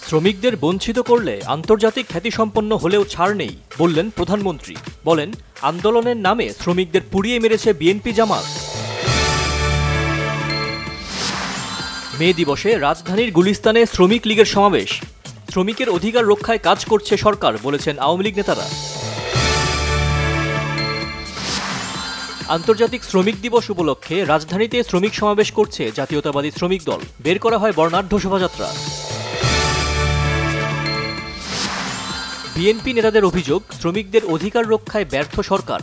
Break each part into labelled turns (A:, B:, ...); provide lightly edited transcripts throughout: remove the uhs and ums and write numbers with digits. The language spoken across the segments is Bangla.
A: শ্রমিকদের বঞ্চিত করলে আন্তর্জাতিক খ্যাতিসম্পন্ন হলেও ছাড় নেই বললেন প্রধানমন্ত্রী। বলেন, আন্দোলনের নামে শ্রমিকদের পুড়িয়ে মেরেছে বিএনপি জামাত। মে দিবসে রাজধানীর গুলিস্তানে শ্রমিক লীগের সমাবেশ। শ্রমিকের অধিকার রক্ষায় কাজ করছে সরকার, বলেছেন আওয়ামী লীগ নেতারা। আন্তর্জাতিক শ্রমিক দিবস উপলক্ষে রাজধানীতে শ্রমিক সমাবেশ করছে জাতীয়তাবাদী শ্রমিক দল। বের করা হয় বর্ণাঢ্য শোভাযাত্রা। বিএনপি নেতাদের অভিযোগ, শ্রমিকদের অধিকার রক্ষায় ব্যর্থ সরকার।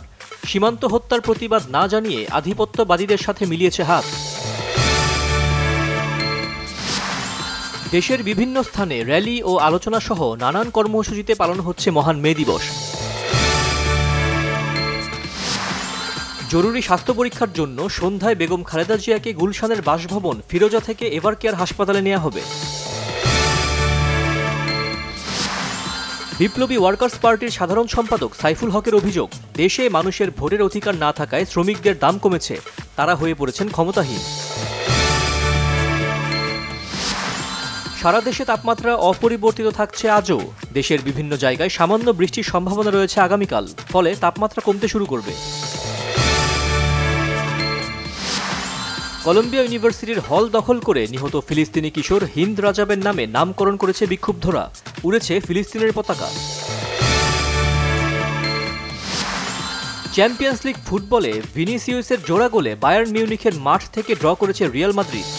A: সীমান্ত হত্যার প্রতিবাদ না জানিয়ে আধিপত্যবাদীদের সাথে মিলিয়েছে হাত। দেশের বিভিন্ন স্থানে র্যালি ও আলোচনা সহ নানান কর্মসূচিতে পালন হচ্ছে মহান মে দিবস। জরুরি স্বাস্থ্য পরীক্ষার জন্য সন্ধ্যায় বেগম খালেদা জিয়াকে গুলশানের বাসভবন ফিরোজা থেকে এভারকেয়ার হাসপাতালে নেওয়া হবে। বিপ্লবী ওয়ার্কার্স পার্টির সাধারণ সম্পাদক সাইফুল হকের অভিযোগ, দেশে মানুষের ভোটের অধিকার না থাকায় শ্রমিকদের দাম কমেছে, তারা হয়ে পড়েছেন ক্ষমতাহীন। সারা দেশে তাপমাত্রা অপরিবর্তিত থাকছে আজও। দেশের বিভিন্ন জায়গায় সামান্য বৃষ্টির সম্ভাবনা রয়েছে আগামীকাল, ফলে তাপমাত্রা কমতে শুরু করবে। কলম্বিয়া ইউনিভার্সিটির হল দখল করে নিহত ফিলিস্তিনি কিশোর হিন্দ রাজাবের নামে নামকরণ করেছে বিক্ষুব্ধরা। উড়েছে ফিলিস্তিনের পতাকা। চ্যাম্পিয়ন্স লিগ ফুটবলে ভিনিসিয়াসের জোড়া গোলে বায়ার্ন মিউনিখের মাঠ থেকে ড্র করেছে রিয়াল মাদ্রিদ।